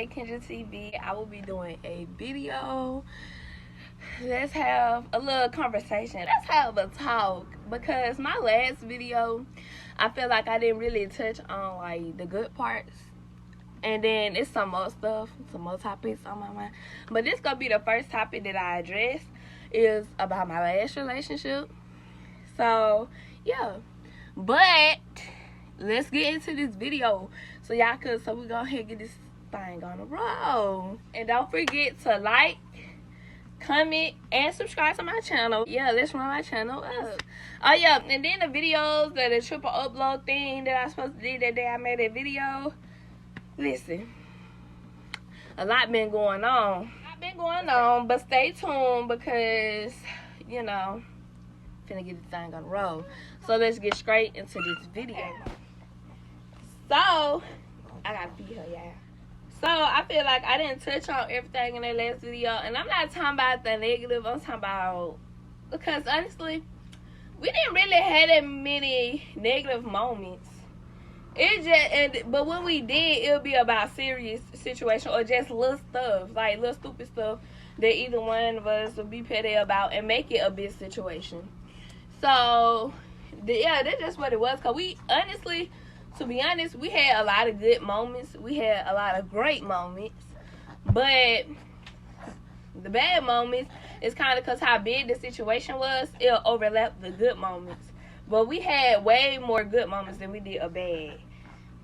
aka Kendra TV. I will be doing a video. Let's have a little conversation. Let's have a talk, because my last video, I feel like I didn't really touch on like the good parts, and then it's some more stuff, some more topics on my mind. But this gonna be the first topic that I address, is about my last relationship. So yeah, but let's get into this video so y'all could, so we go ahead and get this thing on the roll. And don't forget to like, comment, and subscribe to my channel. Yeah, let's run my channel up. Oh yeah, and then the videos, the triple upload thing that I was supposed to do that day I made that video. Listen, a lot been going on. But stay tuned, because you know, finna get this thing on the roll. So let's get straight into this video. So I gotta feed her, y'all. So I feel like I didn't touch on everything in that last video, and I'm not talking about the negative. I'm talking about, because honestly, we didn't really have that many negative moments. But when we did, it would be about serious situation or just little stuff, like little stupid stuff that either one of us would be petty about and make it a big situation. So yeah, that's just what it was. Cause we honestly, to be honest, we had a lot of good moments. We had a lot of great moments, but the bad moments is kind of because how big the situation was, it'll overlap the good moments. But we had way more good moments than we did a bad.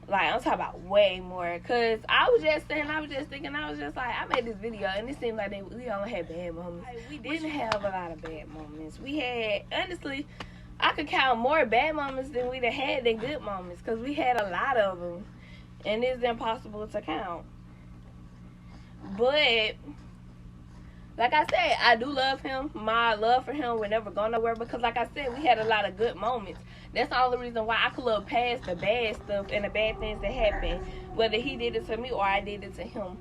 Like, I'm talking about way more. Because I was just thinking, I was just like, I made this video, and it seemed like we only had bad moments. Like, we didn't have a lot of bad moments. We had, honestly, I could count more bad moments than we'd have had than good moments. Because we had a lot of them. And it's impossible to count. But like I said, I do love him. My love for him will never go nowhere, because like I said, we had a lot of good moments. That's the only reason why I could look past the bad stuff and the bad things that happened, whether he did it to me or I did it to him.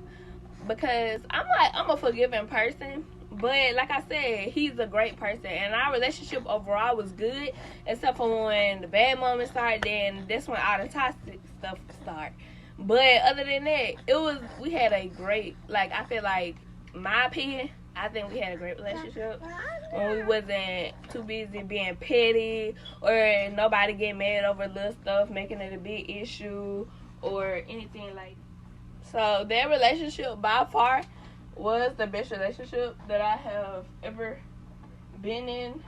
Because I'm a forgiving person, but like I said, he's a great person, and our relationship overall was good, except for when the bad moments started. Then that's when all the toxic stuff started. But other than that, we had a great, like, I feel like, my opinion, I think we had a great relationship when we wasn't too busy being petty or nobody getting mad over little stuff, making it a big issue or anything like that. So that relationship by far was the best relationship that I have ever been in.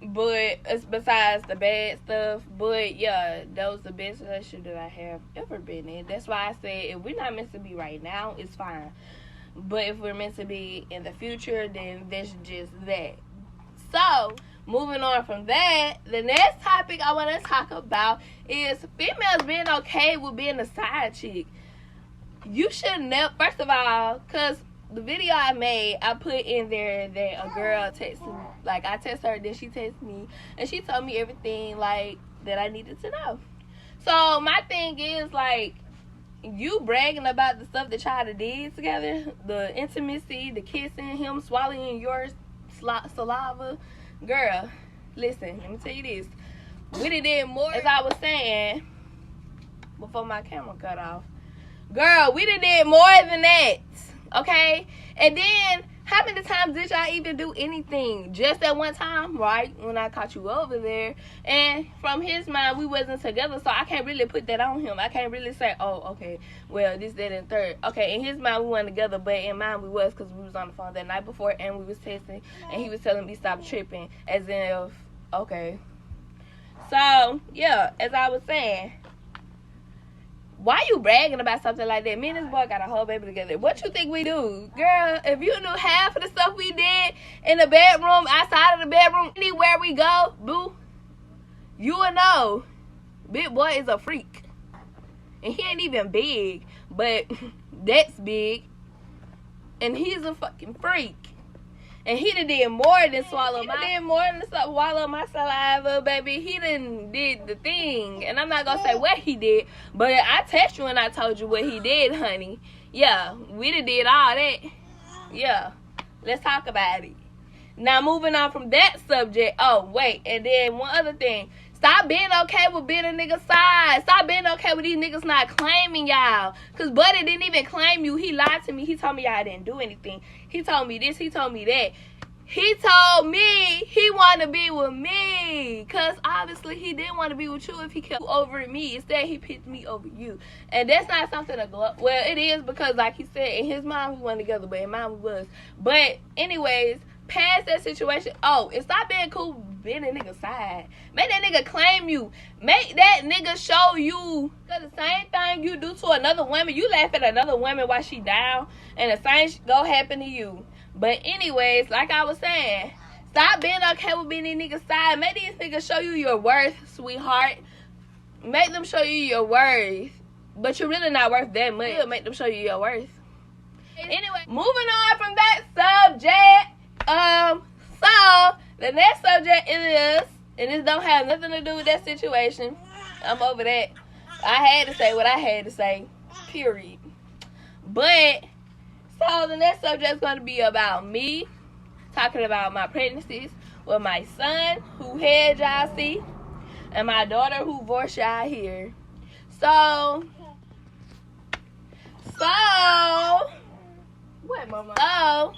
But it's besides the bad stuff. But yeah, that was the best relationship that I have ever been in. That's why I said, if we're not meant to be right now, it's fine. But if we're meant to be in the future, then that's just that. So, moving on from that, the next topic I want to talk about is females being okay with being a side chick. You should never, first of all, because the video I made, I put in there that a girl texted me. Like, I texted her, then she texted me, and she told me everything, like, that I needed to know. So, my thing is, like, you bragging about the stuff that y'all did together, the intimacy, the kissing, him swallowing your saliva. Girl, listen, let me tell you this. We did more, as I was saying before my camera cut off. Girl, we did more than that, okay? And then, how many times did y'all even do anything? Just that one time, right? When I caught you over there. And from his mind, we wasn't together, so I can't really put that on him. I can't really say, oh, okay, well, this, that, and third. Okay, in his mind, we weren't together, but in mine, we was, because we was on the phone that night before, and we was texting, and he was telling me stop tripping, as if, okay. So, yeah, as I was saying, why you bragging about something like that? Me and this boy got a whole baby together. What you think we do? Girl, if you knew half of the stuff we did in the bedroom, outside of the bedroom, anywhere we go, boo, you would know. Big boy is a freak. And he ain't even big, but that's big. And he's a fucking freak. And he did more than swallow my saliva, baby. He done did the thing. And I'm not going to say what he did, but I text you and I told you what he did, honey. Yeah, we did all that. Yeah, let's talk about it. Now, moving on from that subject. Oh, wait, and then one other thing. Stop being okay with being a nigga's side. Stop being okay with these niggas not claiming y'all. Because Buddy didn't even claim you. He lied to me. He told me y'all didn't do anything. He told me this. He told me that. He told me he wanted to be with me. Because obviously he didn't want to be with you if he kept over me. Instead, he picked me over you. And that's not something to go. Well, it is because, like he said, in his mind we weren't together, but in mine we was. But anyways, past that situation. Oh, and stop being cool being a nigga's side. Make that nigga claim you. Make that nigga show you. Cause the same thing you do to another woman, you laugh at another woman while she down, and the same go happen to you. But anyways, like I was saying, stop being okay with being a nigga's side. Make these niggas show you your worth, sweetheart. Make them show you your worth. But you're really not worth that much. Make them show you your worth. Anyway, moving on from that subject. So the next subject is, and this don't have nothing to do with that situation. I'm over that. I had to say what I had to say. Period. But so the next subject is going to be about me talking about my pregnancies with my son, who head y'all see, and my daughter, who voice y'all hear. So what, mama? So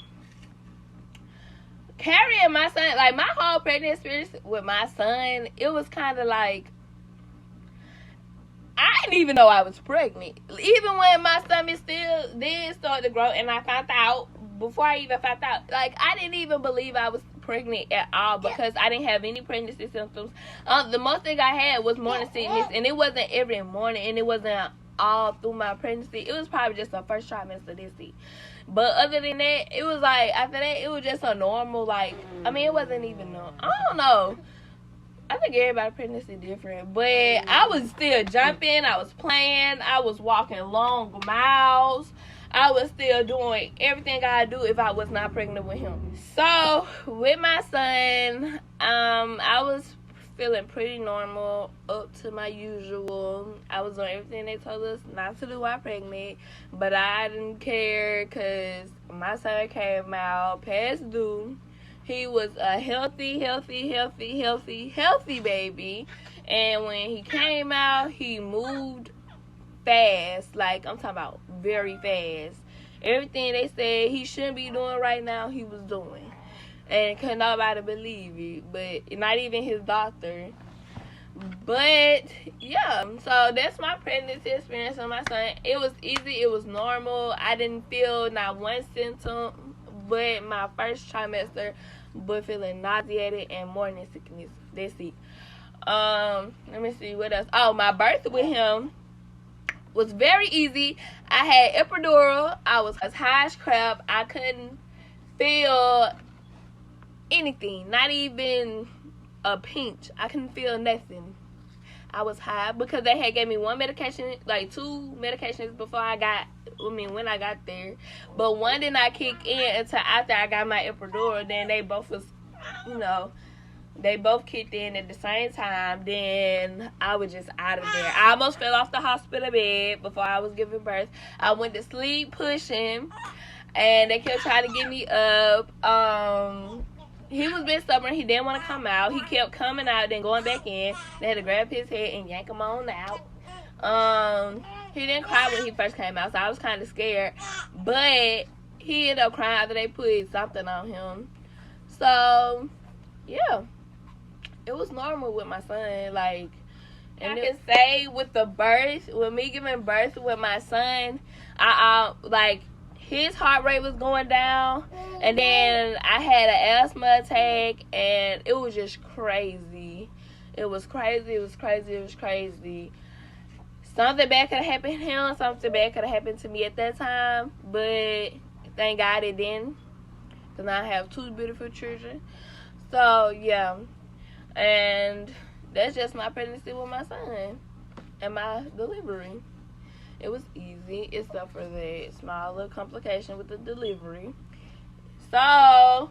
carrying my son, like my whole pregnancy experience with my son, it was kind of like I didn't even know I was pregnant. Even when my stomach still did start to grow, and I found out before I even found out, like I didn't even believe I was pregnant at all because I didn't have any pregnancy symptoms. The most thing I had was morning sickness, and it wasn't every morning, and it wasn't all through my pregnancy. It was probably just the first trimester this week. But other than that, it was like, after that, it was just a normal, like, I mean, it wasn't even, I don't know. I think everybody's pregnancy different. But I was still jumping. I was playing. I was walking long miles. I was still doing everything I do if I was not pregnant with him. So, with my son, I was feeling pretty normal, up to my usual. I was doing everything they told us not to do while pregnant, but I didn't care because my son came out past due. He was a healthy baby, and when he came out, he moved fast. Like, I'm talking about very fast. Everything they said he shouldn't be doing right now, he was doing. And could nobody believe it, but not even his doctor. But yeah, so that's my pregnancy experience with my son. It was easy, it was normal. I didn't feel not one symptom but my first trimester, but feeling nauseated and morning sickness. That's it. Let me see what else. Oh, my birth with him was very easy. I had epidural. I was as high as crap. I couldn't feel anything, not even a pinch. I couldn't feel nothing. I was high because they had gave me one medication, like 2 medications before when I got there. But one did not kick in until after I got my epidural. Then they both was, they both kicked in at the same time. Then I was just out of there. I almost fell off the hospital bed before I was giving birth. I went to sleep pushing, and they kept trying to get me up. He was a bit stubborn. He didn't want to come out. He kept coming out, then going back in. They had to grab his head and yank him on out. He didn't cry when he first came out, so I was kind of scared. But he ended up crying after they put something on him. So, yeah. It was normal with my son. Like, and I can say with the birth, with me giving birth with my son, his heart rate was going down, and then I had an asthma attack, and it was just crazy. It was crazy. Something bad could have happened to him. Something bad could have happened to me at that time, but thank God it didn't, because I have 2 beautiful children. So, yeah. And that's just my pregnancy with my son and my delivery. It was easy, except for the small little complication with the delivery. So, on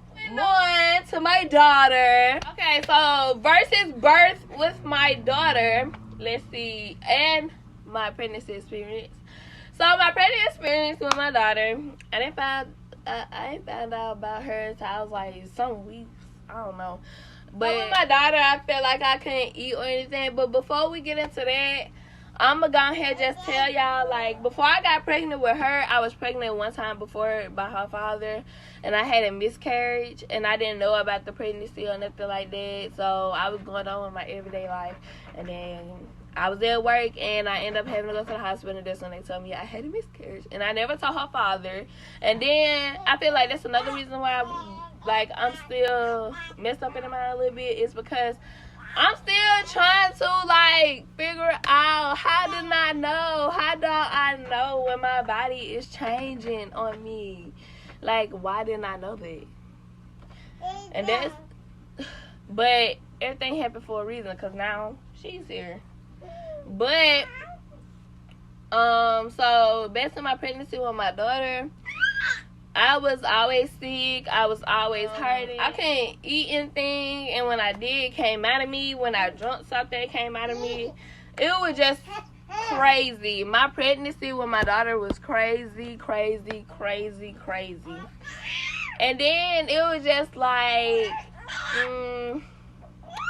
to my daughter. Okay, so versus birth with my daughter. Let's see. And my pregnancy experience. So, my pregnancy experience with my daughter, I didn't find out about her until I was like some weeks. I don't know. But with my daughter, I feel like I couldn't eat or anything. But before we get into that, I'm going to go ahead and just tell y'all, like, before I got pregnant with her, I was pregnant one time before by her father, and I had a miscarriage, and I didn't know about the pregnancy or nothing like that, so I was going on with my everyday life, and then I was at work, and I ended up having to go to the hospital, and that's when they told me I had a miscarriage, and I never told her father, and then I feel like that's another reason why, I'm still messed up in the mind a little bit, is because I'm still trying to, figure out how do I know when my body is changing on me? Why didn't I know that? And but everything happened for a reason, because now she's here. But, so, back to my pregnancy with my daughter, I was always sick. I was always hurting. I couldn't eat anything, and when I did, it came out of me. When I drank something, it came out of me. It was just crazy. My pregnancy with my daughter was crazy. And then it was just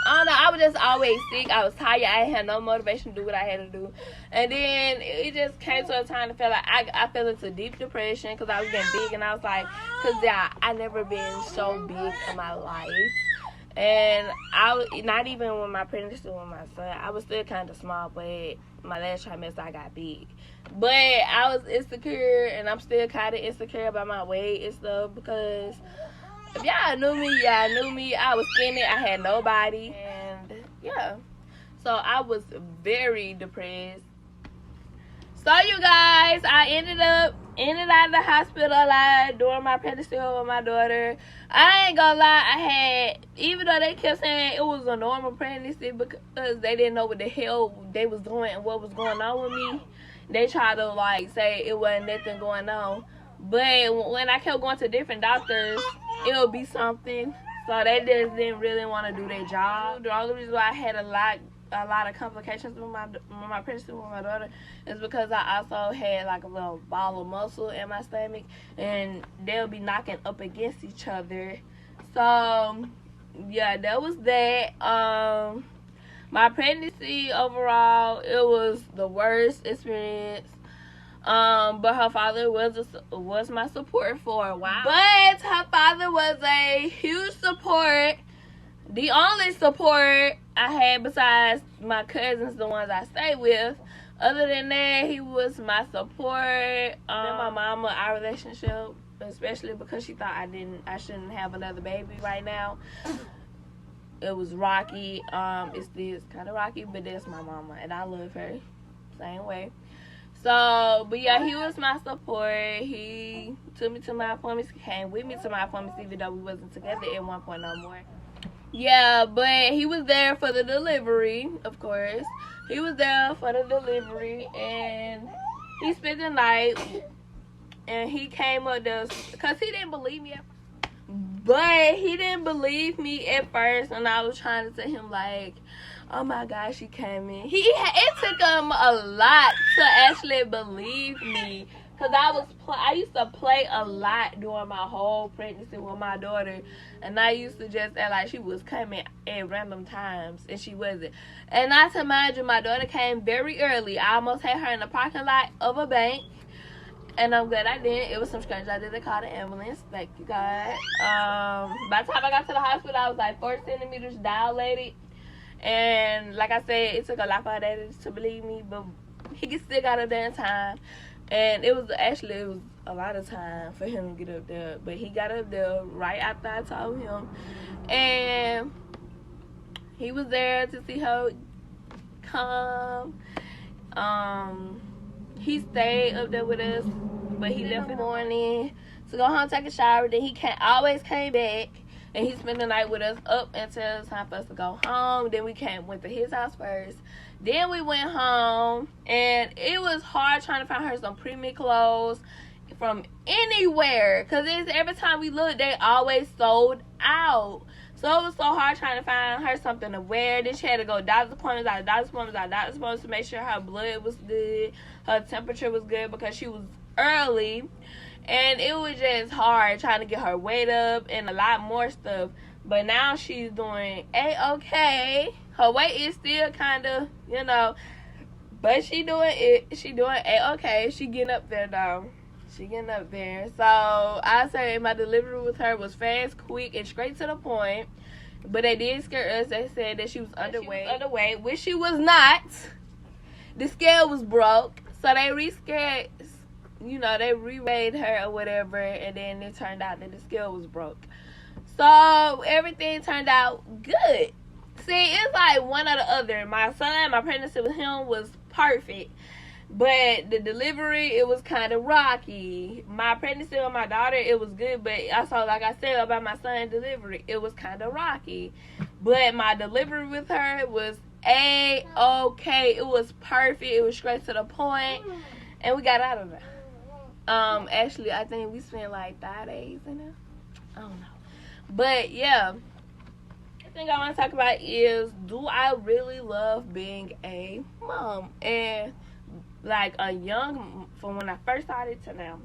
I don't know, I was just always sick. I was tired. I had no motivation to do what I had to do. And then it just came to a time to feel like I fell into deep depression because I was getting big. And I was like, I never been so big in my life. And I was, not even with my pregnancy with my son, I was still kind of small, but my last trimester I got big. But I was insecure, and I'm still kind of insecure about my weight and stuff, because if y'all knew me, I was skinny, I had nobody, and yeah. So I was very depressed. So you guys, I ended out of the hospital a lot during my pregnancy with my daughter. I ain't gonna lie, even though they kept saying it was a normal pregnancy because they didn't know what the hell they was doing and what was going on with me, they tried to say it wasn't nothing going on. But when I kept going to different doctors, it would be something. So they just didn't really want to do their job. The only reason why I had a lot of complications with my pregnancy with my daughter is because I also had a little ball of muscle in my stomach, and they'll be knocking up against each other. So yeah, that was that. My pregnancy overall, it was the worst experience. But her father was my support for a while. But her father was a huge support. The only support I had besides my cousins, the ones I stayed with. Other than that, he was my support. And my mama, our relationship, especially because she thought I shouldn't have another baby right now. It was rocky. It's still kind of rocky, but that's my mama, and I love her same way. So, but yeah, he was my support. He took me to my appointments, came with me to my appointments, even though we wasn't together at one point no more. Yeah, but he was there for the delivery, of course. He was there for the delivery, and he spent the night, and he came up there, because he didn't believe me at first. But he didn't believe me at first, and I was trying to tell him, oh my gosh, she came in. It took him a lot to actually believe me, because I used to play a lot during my whole pregnancy with my daughter, and I used to just act like she was coming at random times, and she wasn't. And not to mind you, my daughter came very early. I almost had her in the parking lot of a bank, and I'm glad I didn't. It was some strangers. I didn't call the ambulance. Thank you, God. By the time I got to the hospital, I was 4 centimeters dilated. And like I said, it took a lot for her daddy to believe me, but he still got up there in time. And it was a lot of time for him to get up there. But he got up there right after I told him. And he was there to see her come. He stayed up there with us, but he left in the morning to go home, take a shower. Then he always came back. And he spent the night with us up until it was time for us to go home. Then we went to his house first. Then we went home. And it was hard trying to find her some pre-made clothes from anywhere. Because every time we looked, they always sold out. So it was so hard trying to find her something to wear. Then she had to go doctor's appointments, to make sure her blood was good. Her temperature was good because she was early. And it was just hard trying to get her weight up and a lot more stuff. But now she's doing A-okay. Her weight is still kind of, you know, but she doing it. She doing A-okay. She getting up there, though. She getting up there. So, I say my delivery with her was fast, quick, and straight to the point. But they did scare us. They said that she was underweight, which she was not. The scale was broke. So, they re-scared, you know, they re-weighed her or whatever. And then it turned out that the scale was broke. So, everything turned out good. See, it's like one or the other. My son, my pregnancy with him was perfect. But the delivery, it was kind of rocky. My pregnancy with my daughter, it was good. But also, like I said about my son's delivery, it was kind of rocky. But my delivery with her was A-okay. It was perfect. It was straight to the point. And we got out of there. Actually, I think we spent like 5 days in there. I don't know. But, yeah. The thing I want to talk about is, do I really love being a mom? And like a young, from when I first started to now.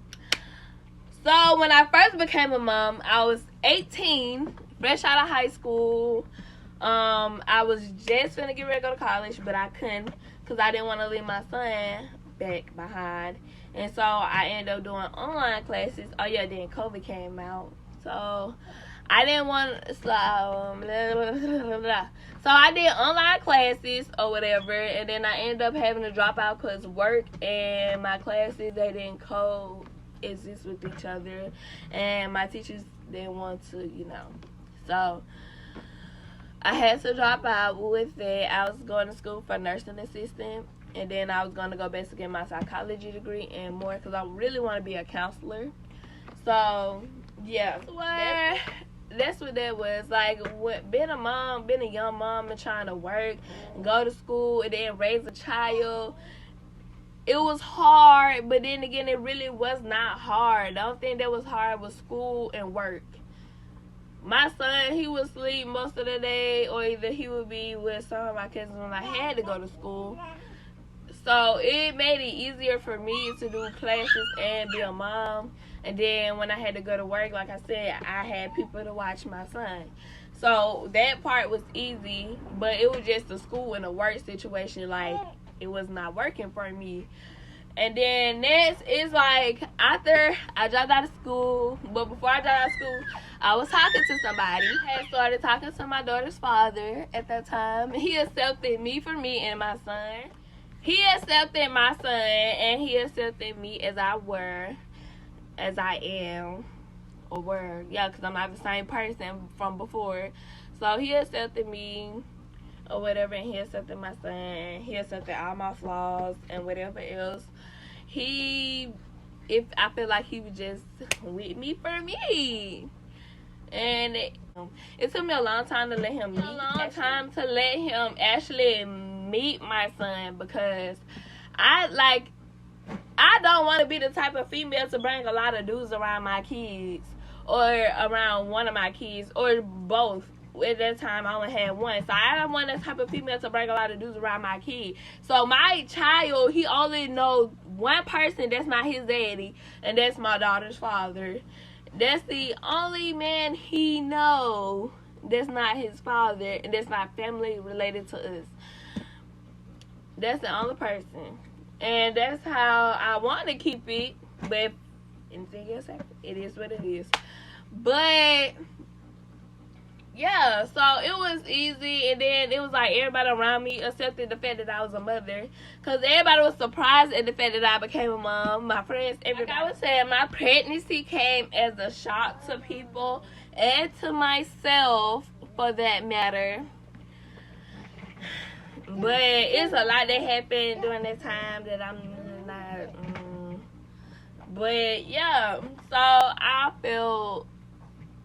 So when I first became a mom, I was 18, fresh out of high school. I was just finna get ready to go to college, but I couldn't because I didn't want to leave my son back behind. And so I ended up doing online classes. Oh yeah, then COVID came out. So I didn't want to, so I did online classes or whatever, and then I ended up having to drop out because work and my classes, they didn't coexist with each other, and my teachers didn't want to, you know. So I had to drop out with it. I was going to school for nursing assistant, and then I was going to go back to get my psychology degree and more because I really want to be a counselor. So yeah, that's what that was. Like, being a mom, being a young mom and trying to work, go to school, and then raise a child, it was hard, but then again, it really was not hard. The only thing that was hard was school and work. My son, he would sleep most of the day, or either he would be with some of my cousins when I had to go to school. So it made it easier for me to do classes and be a mom. And then when I had to go to work, like I said, I had people to watch my son. So that part was easy, but it was just the school and the work situation. Like, it was not working for me. And then next is like, after I dropped out of school, but before I dropped out of school, I was talking to somebody. I had started talking to my daughter's father at that time. He accepted me for me and my son. He accepted my son, and he accepted me as I am, or were, yeah, because I'm not the same person from before. So he accepted me, or whatever, and he accepted my son. He accepted all my flaws and whatever else. I feel like he was just with me for me. And it took me a long time to let him actually meet my son, because I don't want to be the type of female to bring a lot of dudes around my kids, or around one of my kids, or both. At that time, I only had one. So I don't want that type of female to bring a lot of dudes around my kid. So my child, he only knows one person that's not his daddy, and that's my daughter's father. That's the only man he knows that's not his father, and that's not family related to us. That's the only person. And that's how I want to keep it. But if anything else happens, it is what it is. But yeah, so it was easy. And then it was like everybody around me accepted the fact that I was a mother, because everybody was surprised at the fact that I became a mom. My friends, everybody. Like I was saying, my pregnancy came as a shock to people and to myself, for that matter. But it's a lot that happened during that time that I'm not. But yeah, so I felt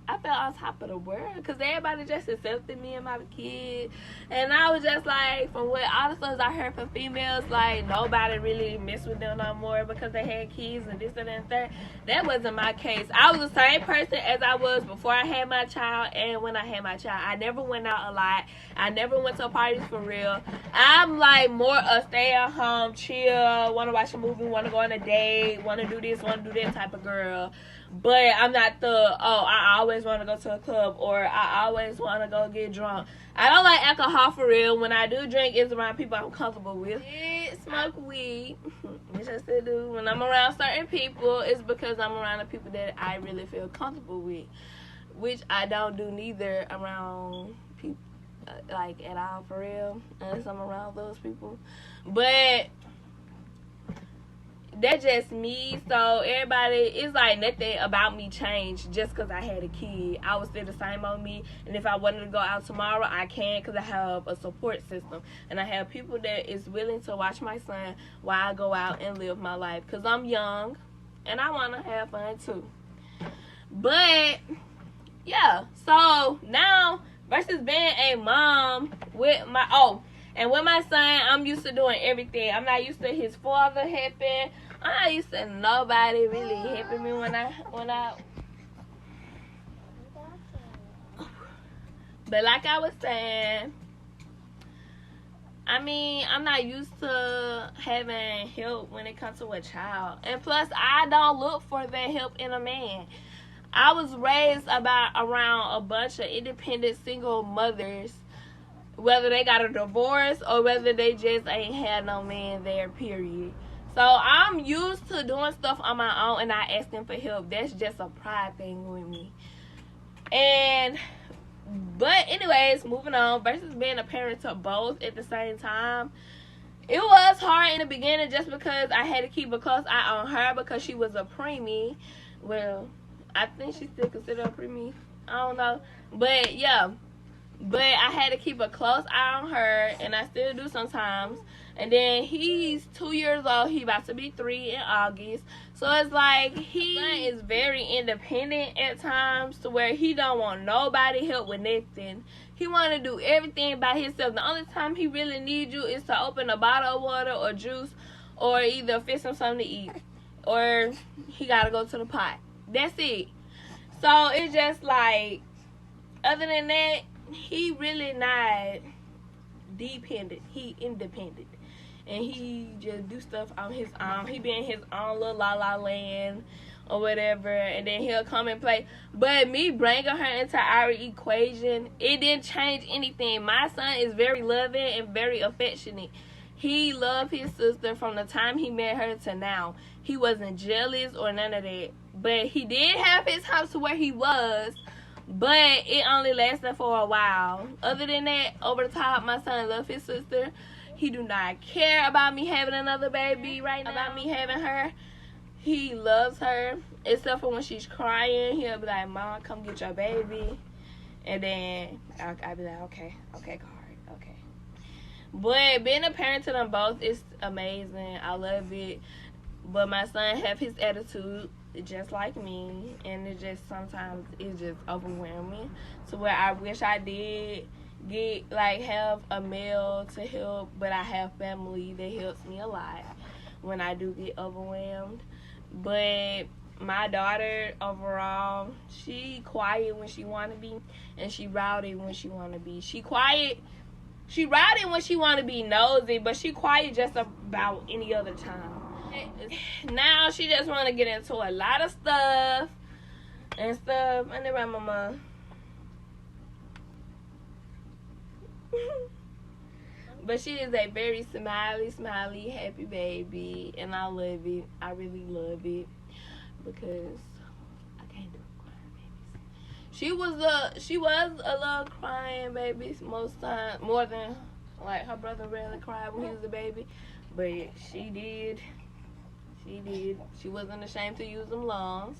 on top of the world, because everybody just accepted me and my kid. And I was just like, from what all the stories I heard from females, like, nobody really messed with them no more because they had kids and this and that and that. That wasn't my case. I was the same person as I was before I had my child and when I had my child. I never went out a lot. I never went to parties for real. I'm like more a stay at home, chill, want to watch a movie, want to go on a date, want to do this, want to do that type of girl. But I'm not I always want want to go to a club, or I always want to go get drunk. I don't like alcohol for real. When I do drink, it's around people I'm comfortable with. I smoke weed, which I still do. When I'm around certain people, it's because I'm around the people that I really feel comfortable with, which I don't do neither around people like at all for real, unless I'm around those people. But that's just me. So everybody, it's like nothing about me changed just because I had a kid. I was still the same on me, and if I wanted to go out tomorrow, I can, because I have a support system, and I have people that is willing to watch my son while I go out and live my life, because I'm young and I want to have fun too. But yeah, so now versus being a mom with my and with my son, I'm used to doing everything. I'm not used to his father helping. I'm not used to nobody really helping me when I. But like I was saying, I mean, I'm not used to having help when it comes to a child. And plus, I don't look for that help in a man. I was raised around a bunch of independent single mothers, whether they got a divorce or whether they just ain't had no man there, period. So I'm used to doing stuff on my own and not asking for help. That's just a pride thing with me. But anyways, moving on, versus being a parent to both at the same time. It was hard in the beginning just because I had to keep a close eye on her because she was a preemie. Well, I think she's still considered a preemie. I don't know. But yeah. But I had to keep a close eye on her, and I still do sometimes. And then he's 2 years old. He about to be 3 in August. So it's like he is very independent at times to where he don't want nobody help with nothing. He want to do everything by himself. The only time he really needs you is to open a bottle of water or juice, or either fix him something to eat, or he got to go to the pot. That's it. So it's just like, other than that, he really not dependent. He independent. And he just do stuff on his own. He be in his own little la-la land or whatever. And then he'll come and play. But me bringing her into our equation, it didn't change anything. My son is very loving and very affectionate. He loved his sister from the time he met her to now. He wasn't jealous or none of that. But he did have his house to where he was. But it only lasted for a while. Other than that, over the top, my son loves his sister. He do not care about me having another baby right now. About me having her. He loves her. Except for when she's crying. He'll be like, Mom, come get your baby. And then I'll be like, okay, God, okay. But being a parent to them both is amazing. I love it. But my son have his attitude just like me, and it just sometimes it's just overwhelming to where I wish I did get have a male to help, but I have family that helps me a lot when I do get overwhelmed. But my daughter overall, she quiet when she want to be, and she rowdy when she want to be. She rowdy when she want to be nosy, but she quiet just about any other time. Now she just want to get into a lot of stuff. And then my mama. But she is a very smiley, happy baby, and I love it. I really love it because I can't do crying babies. She was a little crying baby most times, more than her brother rarely cried when he was a baby, but she did. She wasn't ashamed to use them lungs.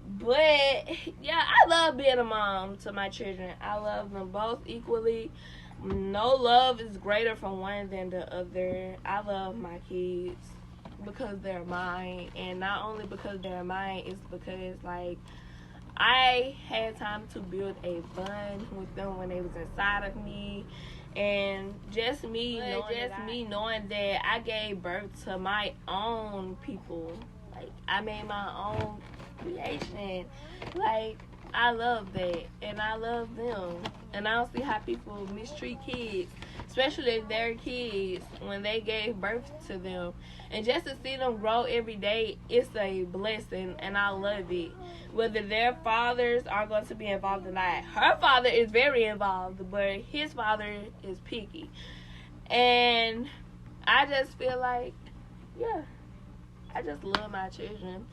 But yeah, I love being a mom to my children. I love them both equally. No love is greater for one than the other. I love my kids because they're mine, and not only because they're mine, it's because I had time to build a bond with them when they was inside of me. And just me knowing that I gave birth to my own people. I made my own creation. I love that, and I love them. And I don't see how people mistreat kids, especially if they're kids, when they gave birth to them. And just to see them grow every day, it's a blessing, and I love it. Whether their fathers are going to be involved or not. Her father is very involved, but his father is picky. And I just feel like, yeah, I just love my children.